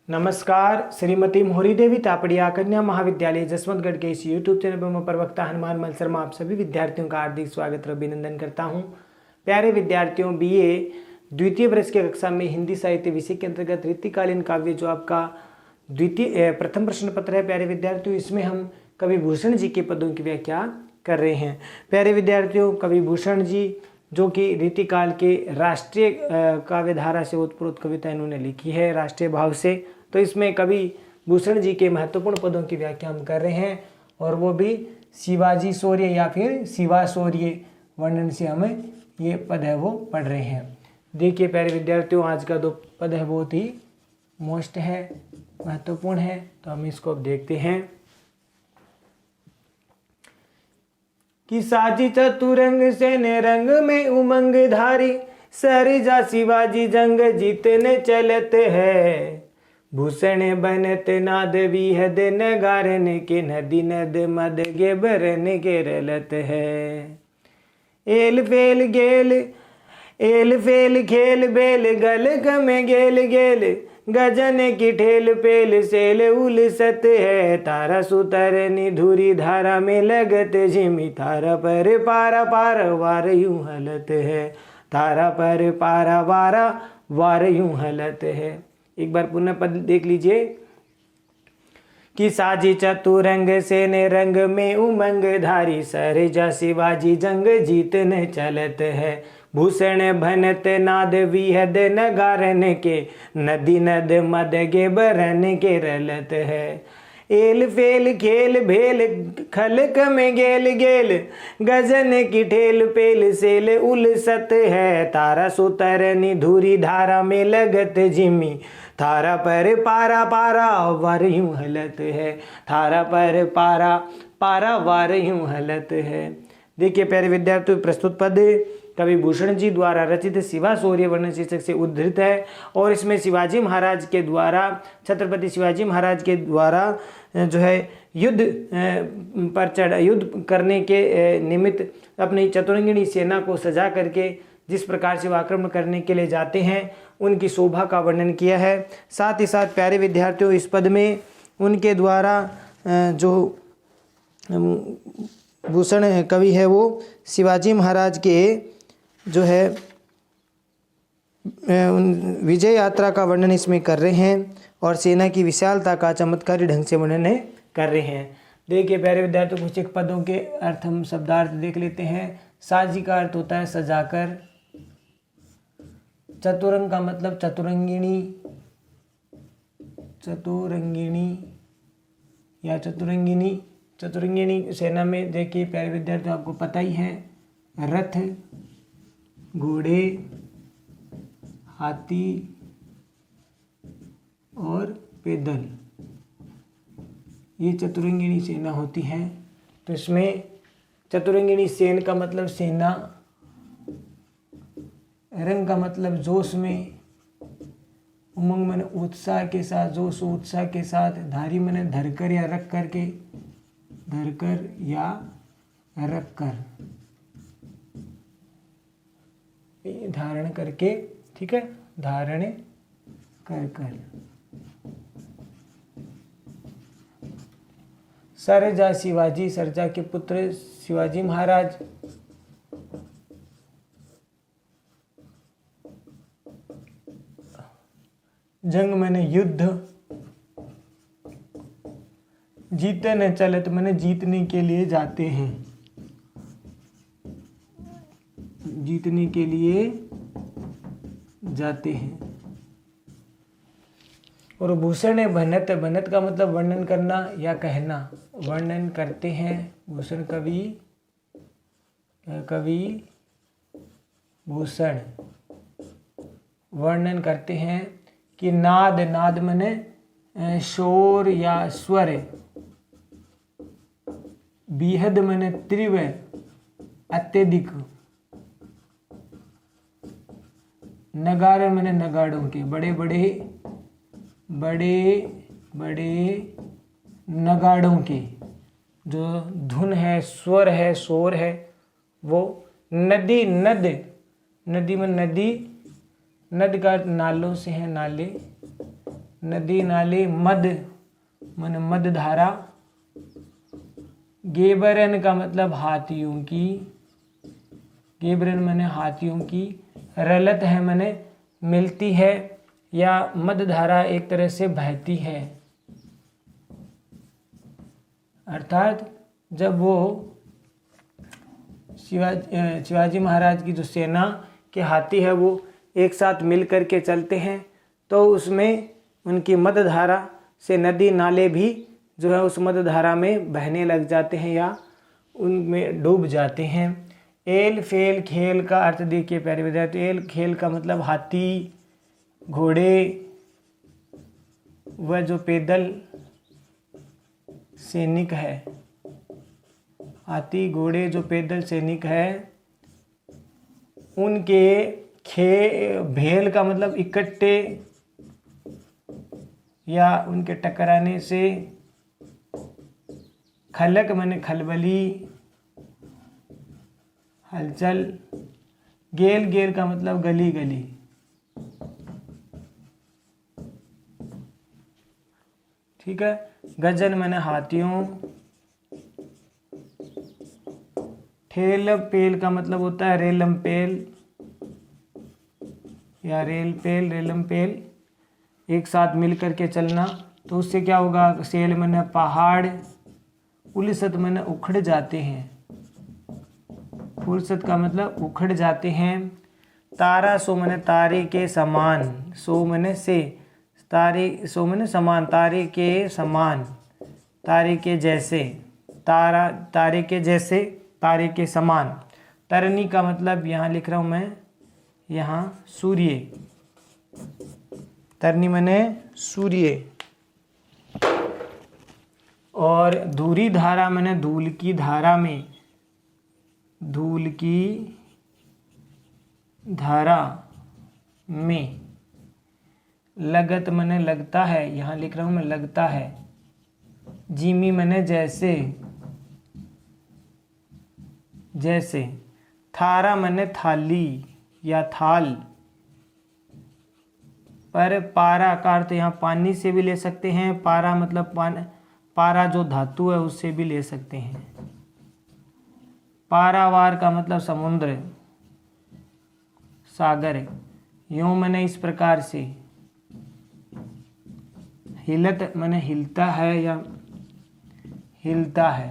नमस्कार। श्रीमती मोहरी देवी तापड़िया कन्या महाविद्यालय जसवंतगढ़ के इस यूट्यूब चैनल पर मैं प्रवक्ता हनुमान मल शर्मा आप सभी विद्यार्थियों का हार्दिक स्वागत और अभिनंदन करता हूं। प्यारे विद्यार्थियों, बीए द्वितीय वर्ष की कक्षा में हिंदी साहित्य विषय के अंतर्गत ऋतुकालीन काव्य जो आपका प्रथम प्रश्न पत्र है, प्यारे विद्यार्थियों, इसमें हम कवि भूषण जी के पदों की व्याख्या कर रहे हैं। प्यारे विद्यार्थियों, कवि भूषण जी जो कि रीतिकाल के राष्ट्रीय काव्यधारा से ओतप्रोत कविता इन्होंने लिखी है राष्ट्रीय भाव से। तो इसमें कवि भूषण जी के महत्वपूर्ण पदों की व्याख्या हम कर रहे हैं और वो भी शिवाजी शौर्य या फिर शिवा शौर्य वर्णन से हमें ये पद है वो पढ़ रहे हैं। देखिए प्यारे विद्यार्थियों, आज का जो पद है बहुत ही मोस्ट है, महत्वपूर्ण है, तो हम इसको अब देखते हैं कि साजी चतुरंग से ने रंग में उमंग धारी, सरिजा शिवाजी जंग जीतने चलते है। भूषण बनत नाद विहद नगारन के नदी नद मद गे बरन के रलत है। एल फेल खेल बेल गल में गेल गेल, गजन की ठेल पेल सेल उलसत है। तारा सुतर निधुरी धारा में लगत झिमी, तारा पर पारा पार वार यूं हलत है। तारा पर पारा वारा वार यूं हलत है। एक बार पुनः पद देख लीजिए कि साजी चतुरंग से ने रंग में उमंग धारी, सरिजा शिवाजी जंग जीतने चलत है। भूषण भनत नाद विहद नगारन के नदी नद मद गे बरन के रलत है। एल फेल खेल भेल खलक में गेल गेल, गजन की ठेल पेल सेल उलसत है। तारा सुतर निधुरी धारा में लगत झिमी, थारा पर पारा पारा वार यूं हलत है। थारा पर पारा पारा वार यूं हलत है। देखिए प्यारे विद्यार्थियों, प्रस्तुत पद कवि भूषण जी द्वारा रचित शिवा शौर्य वर्णन शीर्षक से उद्धृत है और इसमें शिवाजी महाराज के द्वारा, छत्रपति शिवाजी महाराज के द्वारा जो है युद्ध करने के निमित्त अपनी चतुरंगिणी सेना को सजा करके जिस प्रकार से वो आक्रमण करने के लिए जाते हैं उनकी शोभा का वर्णन किया है। साथ ही साथ प्यारे विद्यार्थियों, इस पद में उनके द्वारा जो भूषण कवि है वो शिवाजी महाराज के जो है विजय यात्रा का वर्णन इसमें कर रहे हैं और सेना की विशालता का चमत्कारी ढंग से वर्णन कर रहे हैं। देखिए प्यारे विद्यार्थियों, कुछ एक पदों के अर्थ हम शब्दार्थ देख लेते हैं। साजी का अर्थ होता है सजाकर, चतुरंग का मतलब चतुरंगिणी, चतुरंगिणी या चतुरंगिणी सेना में देखिए प्यारे विद्यार्थियों, आपको पता ही है, रथ, घोड़े, हाथी और पैदल, ये चतुरंगिणी सेना होती है। तो इसमें चतुरंगिणी सेन का मतलब सेना, रंग का मतलब जोश में, उमंग मैंने उत्साह के साथ, जोश उत्साह के साथ, धारी मैंने धरकर या रख करके, धरकर या रख कर, धारण करके, ठीक है, धारण कर कर। सरजा शिवाजी, सरजा के पुत्र शिवाजी महाराज, जंग मैंने युद्ध, जीतने चलत मैंने जीतने के लिए जाते हैं, जीतने के लिए जाते हैं। और भूषण भनत, भनत का मतलब वर्णन करना या कहना, वर्णन करते हैं। भूषण कवि भूषण वर्णन करते हैं कि नाद, नाद मने शोर या स्वर, बिहद मने तीव्र, अत्यधिक, नगारे मने नगाड़ों के, बड़े बड़े नगाड़ों के जो धुन है, स्वर है, शोर है, वो नदी, नदी में नदी, नद का नालों से है, नाले, नदी नाले, मद मन मद धारा, गेबरन का मतलब हाथियों की, गेबरन माने हाथियों की, रलत है माने मिलती है, या मद धारा एक तरह से बहती है। अर्थात जब वो शिवाजी महाराज की जो सेना के हाथी है वो एक साथ मिल कर के चलते हैं तो उसमें उनकी मद धारा से नदी नाले भी जो है उस मद धारा में बहने लग जाते हैं या उनमें डूब जाते हैं। एल फेल खेल का अर्थ देखिए प्यारे विद्यार्थी, एल खेल का मतलब हाथी घोड़े व जो पैदल सैनिक है, हाथी घोड़े जो पैदल सैनिक है उनके भेल का मतलब इकट्ठे या उनके टकराने से, खलक माने खलबली हलचल, गेल गेल का मतलब गली गली। ठीक है। गजन माने हाथियों, ठेल पेल का मतलब होता है रेलम पेल या रेल पेल, रेलम पेल एक साथ मिल करके चलना। तो उससे क्या होगा, सेल माने पहाड़, उलसत माने उखड़ जाते हैं, फुर्सत का मतलब उखड़ जाते हैं। तारा सो माने तारे के समान, सो माने से, तारे सो माने समान, तारे के समान, तारे के जैसे, तारा तारे के जैसे, तारे के समान। तरनी का मतलब यहाँ लिख रहा हूँ मैं, यहाँ सूर्य, तरनी माने सूर्य। और धूरी धारा माने धूल की धारा में, धूल की धारा में। लगत माने लगता है, यहाँ लिख रहा हूँ मैं लगता है। जिमी माने जैसे, जैसे। थारा माने थाली या थाल। पर पारा का अर्थ यहाँ पानी से भी ले सकते हैं, पारा मतलब पारा जो धातु है उससे भी ले सकते हैं। पारावार का मतलब समुद्र, सागर। यूं माने इस प्रकार से। हिलत माने हिलता है या हिलता है।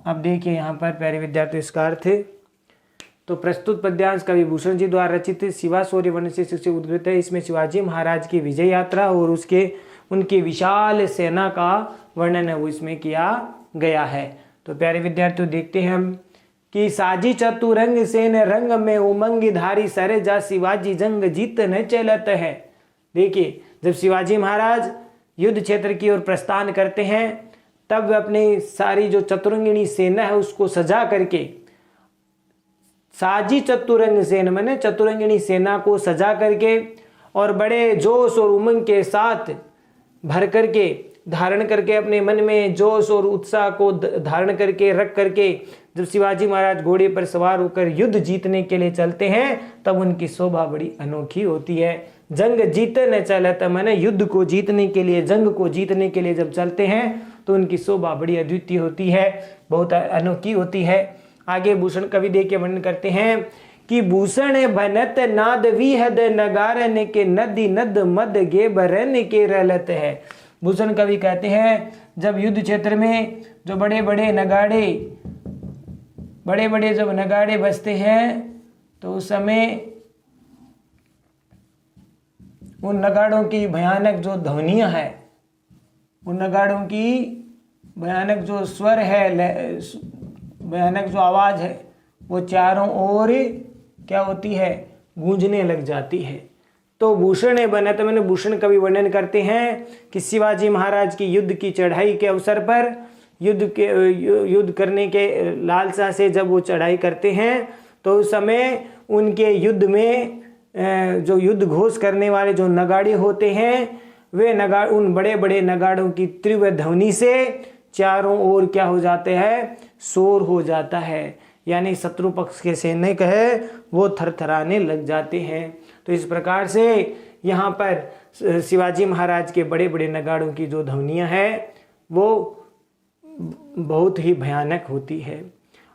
अब देखिए यहाँ पर प्यारे विद्यार्थियों इसका अर्थ। तो प्रस्तुत पद्यांश कवि भूषण जी द्वारा रचित शिवा शौर्य वर्ण से उद्गत है। इसमें शिवाजी महाराज की विजय यात्रा और उनकी विशाल सेना का वर्णन है वो इसमें किया गया है। तो प्यारे विद्यार्थियों देखते हैं हम कि साजी चतुरंग सेन रंग में उमंग धारी सरे जा शिवाजी जंग जीत न चलत है। देखिए जब शिवाजी महाराज युद्ध क्षेत्र की ओर प्रस्थान करते हैं तब वे अपनी सारी जो चतुरंगिणी सेना है उसको सजा करके, साजी चतुरंग सेन माने चतुरंगिणी सेना को सजा करके और बड़े जोश और उमंग के साथ भर करके, धारण करके, अपने मन में जोश और उत्साह को धारण करके रख करके जब शिवाजी महाराज घोड़े पर सवार होकर युद्ध जीतने के लिए चलते हैं तब उनकी शोभा बड़ी अनोखी होती है। जंग जीते न चलत माने युद्ध को जीतने के लिए, जंग को जीतने के लिए जब चलते हैं तो उनकी शोभा बड़ी अद्वितीय होती है, बहुत अनोखी होती है। आगे भूषण कवि दे के वर्णन करते हैं कि भूषण बनत नाद विहद नगारन के नदी नद मद गे बरन के रलत है। भूषण कवि कहते हैं जब युद्ध क्षेत्र में जो बड़े बड़े जब नगाड़े बजते हैं तो उस समय उन नगाड़ों की भयानक जो ध्वनियां है, उन नगाड़ों की भयानक जो स्वर है, भयानक जो आवाज़ है वो चारों ओर क्या होती है, गूंजने लग जाती है। तो भूषण बना, तो मैंने भूषण कवि वर्णन करते हैं कि शिवाजी महाराज की युद्ध की चढ़ाई के अवसर पर युद्ध करने के लालसा से जब वो चढ़ाई करते हैं तो उस समय उनके युद्ध में जो युद्ध घोष करने वाले जो नगाड़े होते हैं वे उन बड़े बड़े नगाड़ों की तीव्र ध्वनि से चारों ओर क्या हो जाते हैं, शोर हो जाता है, यानी शत्रु पक्ष के सैनिक है वो थरथराने लग जाते हैं। तो इस प्रकार से यहाँ पर शिवाजी महाराज के बड़े बड़े नगाड़ों की जो ध्वनियाँ है वो बहुत ही भयानक होती है।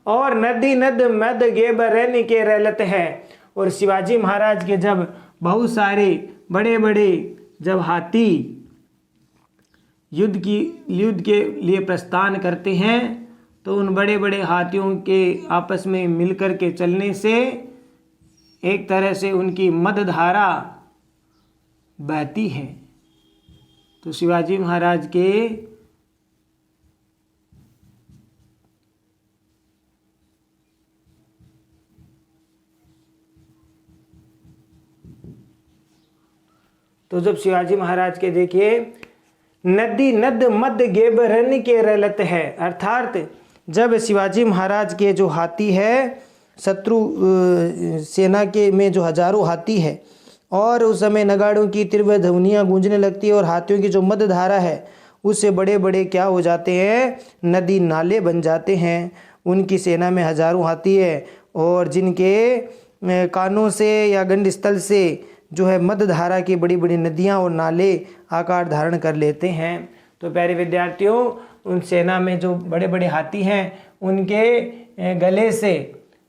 और नदी नद मद गेबरन के रलत है। और शिवाजी महाराज के जब बहुत सारे बड़े बड़े जब हाथी युद्ध के लिए प्रस्थान करते हैं तो उन बड़े बड़े हाथियों के आपस में मिलकर के चलने से एक तरह से उनकी मदधारा बहती है। तो शिवाजी महाराज के जब शिवाजी महाराज के देखिए नदी नद मद गेबरन के रलत है, अर्थात जब शिवाजी महाराज के जो हाथी है शत्रु सेना के में जो हजारों हाथी है और उस समय नगाड़ों की तीव्र ध्वनियाँ गूंजने लगती है और हाथियों की जो मद धारा है उससे बड़े बड़े क्या हो जाते हैं, नदी नाले बन जाते हैं। उनकी सेना में हजारों हाथी है और जिनके कानों से या गंड स्थल से जो है मद धारा की बड़ी बड़ी नदियाँ और नाले आकार धारण कर लेते हैं। तो प्यारे विद्यार्थियों, उन सेना में जो बड़े बड़े हाथी हैं उनके गले से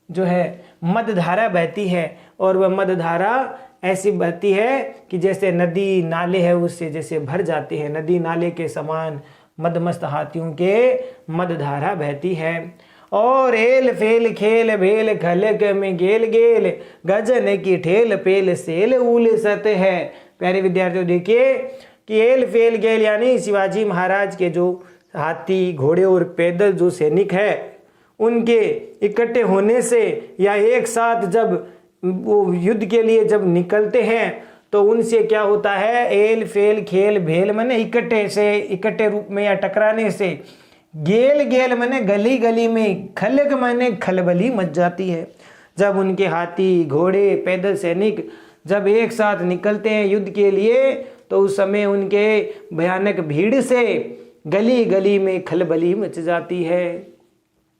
जो है मद धारा बहती है और वह मद धारा ऐसी बहती है कि जैसे नदी नाले है उससे जैसे भर जाते हैं। नदी नाले के समान मदमस्त हाथियों के मद धारा बहती है। और एल फेल खेल भेल खलक में गेल गेल गजन की ठेल पेल सेल उलसत है। प्यारे विद्यार्थियों, देखिए कि एल फेल गेल यानी शिवाजी महाराज के जो हाथी घोड़े और पैदल जो सैनिक है उनके इकट्ठे होने से या एक साथ जब वो युद्ध के लिए जब निकलते हैं तो उनसे क्या होता है, एल फेल खेल भेल माने इकट्ठे रूप में या टकराने से, गेल गेल माने गली गली में, खलक माने खलबली मच जाती है। जब उनके हाथी घोड़े पैदल सैनिक जब एक साथ निकलते हैं युद्ध के लिए तो उस समय उनके भयानक भीड़ से गली गली में खलबली मच जाती है।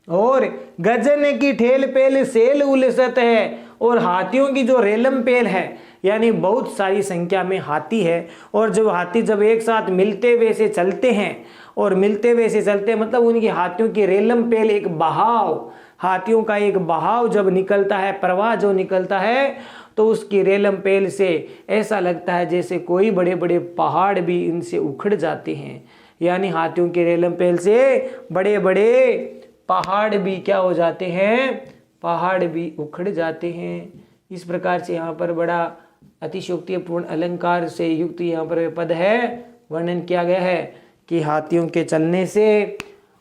और गजन की ठेल पेल सेल उलसत है। और हाथियों की जो रेलम पेल है यानी बहुत सारी संख्या में हाथी है और जो हाथी जब एक साथ मिलते हुए से चलते हैं और मिलते हुए से चलते हैं मतलब उनकी हाथियों की रेलम पेल एक बहाव, हाथियों का एक बहाव जब निकलता है, प्रवाह जो निकलता है तो उसकी रेलम पेल से ऐसा लगता है जैसे कोई बड़े बड़े पहाड़ भी इनसे उखड़ जाते हैं। यानी हाथियों की रेलम पेल से बड़े बड़े पहाड़ भी क्या हो जाते हैं, पहाड़ भी उखड़ जाते हैं। इस प्रकार से यहाँ पर बड़ा अतिशयोक्तिपूर्ण अलंकार से युक्त यहाँ पर पद है, वर्णन किया गया है कि हाथियों के चलने से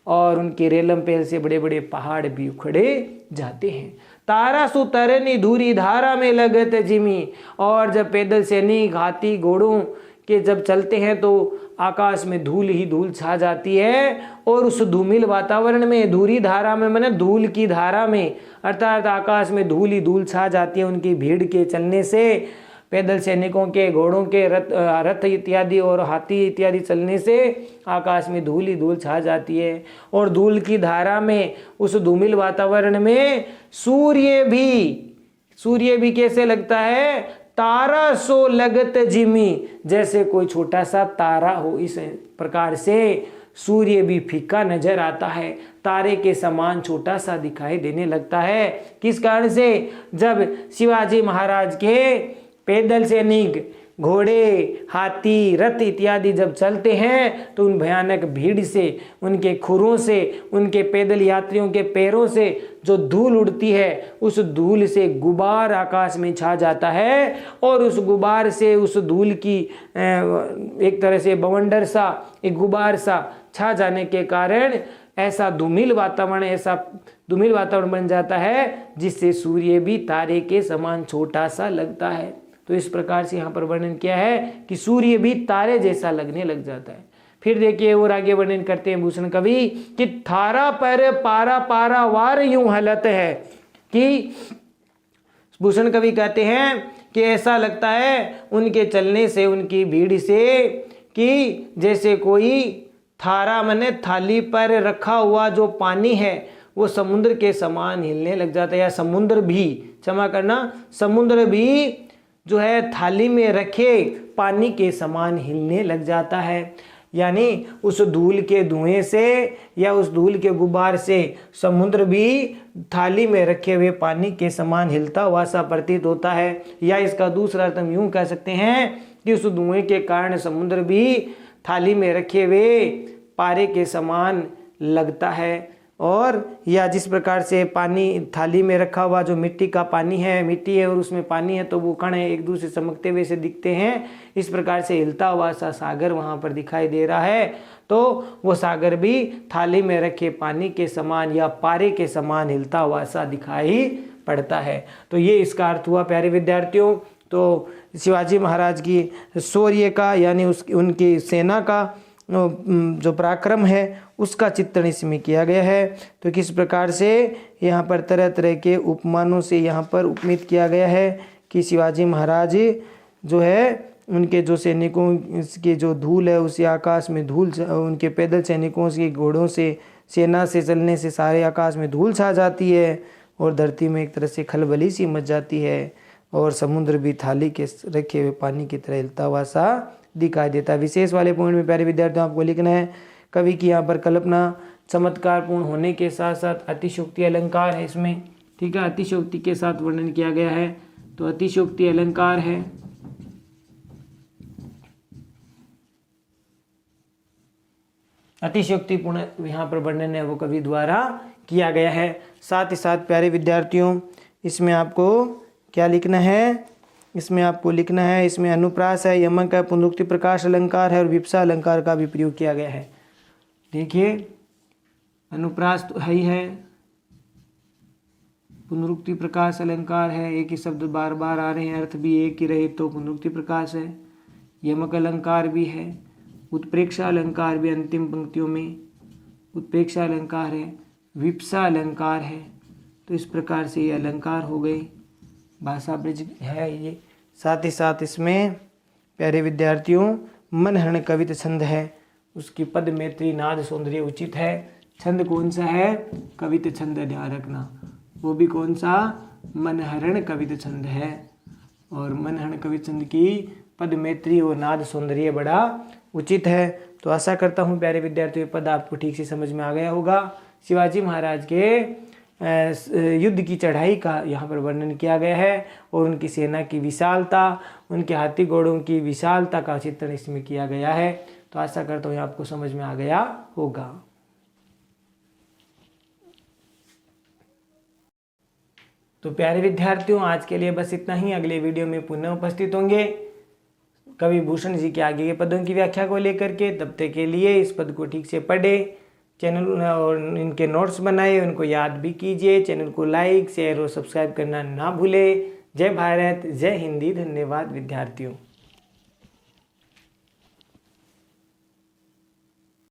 और उनकी रेलम पेल से बड़े बड़े पहाड़ भी उखड़े जाते हैं। तारा सुतरनी धूरी धारा में लगत जिमी। और जब पैदल सैनिक हाथी घोड़ों के जब चलते हैं तो आकाश में धूल ही धूल छा जाती है और उस धूमिल वातावरण में, धूरी धारा में माने धूल की धारा में, अर्थात आकाश में धूल ही धूल छा जाती है उनकी भीड़ के चलने से, पैदल सैनिकों के घोड़ों के रथ इत्यादि और हाथी इत्यादि चलने से आकाश में धूल ही धूल छा जाती है। और धूल की धारा में, उस धूमिल वातावरण में सूर्य भी कैसे लगता है, तारा सो लगत जिमी, जैसे कोई छोटा सा तारा हो। इस प्रकार से सूर्य भी फीका नजर आता है, तारे के समान छोटा सा दिखाई देने लगता है। किस कारण से, जब शिवाजी महाराज के पैदल सैनिक घोड़े हाथी रथ इत्यादि जब चलते हैं तो उन भयानक भीड़ से, उनके खुरों से, उनके पैदल यात्रियों के पैरों से जो धूल उड़ती है उस धूल से गुबार आकाश में छा जाता है और उस गुबार से, उस धूल की एक तरह से बवंडर सा, एक गुबार सा छा जाने के कारण ऐसा धूमिल वातावरण बन जाता है जिससे सूर्य भी तारे के समान छोटा सा लगता है। तो इस प्रकार से यहाँ पर वर्णन किया है कि सूर्य भी तारे जैसा लगने लग जाता है। फिर देखिए और आगे वर्णन करते हैं भूषण कवि कि थारा पर पारा पारा वार यूं हलत है, कि भूषण कवि कहते हैं कि ऐसा लगता है उनके चलने से, उनकी भीड़ से, कि जैसे कोई थारा माने थाली पर रखा हुआ जो पानी है वो समुद्र के समान हिलने लग जाता है, या समुद्र भी, क्षमा करना, समुद्र भी जो है थाली में रखे पानी के समान हिलने लग जाता है। यानी उस धूल के धुएं से या उस धूल के गुबार से समुद्र भी थाली में रखे हुए पानी के समान हिलता हुआ सा प्रतीत होता है। या इसका दूसरा अर्थ हम यूं कह सकते हैं कि उस धुएं के कारण समुद्र भी थाली में रखे हुए पारे के समान लगता है। और या जिस प्रकार से पानी थाली में रखा हुआ जो मिट्टी का पानी है, मिट्टी है और उसमें पानी है तो वो कण है एक दूसरे चमकते हुए से दिखते हैं, इस प्रकार से हिलता हुआ सा सागर वहाँ पर दिखाई दे रहा है। तो वो सागर भी थाली में रखे पानी के समान या पारे के समान हिलता हुआ सा दिखाई पड़ता है। तो ये इसका अर्थ हुआ प्यारे विद्यार्थियों। तो शिवाजी महाराज की शौर्य का यानी उनकी सेना का जो पराक्रम है उसका चित्रण इसमें किया गया है। तो किस प्रकार से यहाँ पर तरह तरह के उपमानों से यहाँ पर उपमित किया गया है कि शिवाजी महाराज जो है उनके जो सैनिकों की जो धूल है उसी आकाश में धूल, उनके पैदल सैनिकों के घोड़ों से सेना से चलने से सारे आकाश में धूल छा जाती है और धरती में एक तरह से खलबली सी मच जाती है और समुद्र भी थाली के रखे हुए पानी की तरह हिलता हुआ सा दिखाई देता है। विशेष वाले पॉइंट में प्यारे विद्यार्थियों आपको लिखना है कवि की यहाँ पर कल्पना चमत्कारपूर्ण होने के साथ साथ अतिशयोक्ति अलंकार है इसमें, ठीक है, अतिशयोक्ति के साथ वर्णन किया गया है। तो अतिशयोक्ति अलंकार है। अतिशयोक्तिपूर्ण यहाँ पर वर्णन है वो कवि द्वारा किया गया है। साथ ही साथ प्यारे विद्यार्थियों इसमें आपको क्या लिखना है, इसमें आपको लिखना है इसमें अनुप्रास है, यमक है, पुनरुक्ति प्रकाश अलंकार है और विप्सा अलंकार का भी प्रयोग किया गया है। देखिए अनुप्रास तो ही है, पुनरुक्ति प्रकाश अलंकार है, एक ही शब्द बार बार आ रहे हैं अर्थ भी एक ही रहे तो पुनरुक्ति प्रकाश है, यमक अलंकार भी है, उत्प्रेक्षा अलंकार भी अंतिम पंक्तियों में उत्प्रेक्षा अलंकार है, विप्सा अलंकार है। तो इस प्रकार से ये अलंकार हो गए, भाषा ब्रिज है ये। साथ ही साथ इसमें प्यारे विद्यार्थियों मनहरण कवित छंद है, उसकी पद मैत्री नाद सौंदर्य उचित है। छंद कौन सा है, कवित छंद, ध्यान रखना, वो भी कौन सा, मनहरण कवित छंद है। और मनहरण कवित छंद की पद मैत्री और नाद सौंदर्य बड़ा उचित है। तो आशा करता हूँ प्यारे विद्यार्थियों पद आपको ठीक से समझ में आ गया होगा। शिवाजी महाराज के युद्ध की चढ़ाई का यहाँ पर वर्णन किया गया है और उनकी सेना की विशालता, उनके हाथी घोड़ों की विशालता का चित्रण इसमें किया गया है। तो आशा करता हूँ आपको समझ में आ गया होगा। तो प्यारे विद्यार्थियों आज के लिए बस इतना ही। अगले वीडियो में पुनः उपस्थित होंगे कवि भूषण जी के आगे के पदों की व्याख्या को लेकर के। तब तक के लिए इस पद को ठीक से पढ़े, चैनल और इनके नोट्स बनाए, उनको याद भी कीजिए। चैनल को लाइक शेयर और सब्सक्राइब करना ना भूले। जय भारत, जय हिंदी। धन्यवाद विद्यार्थियों।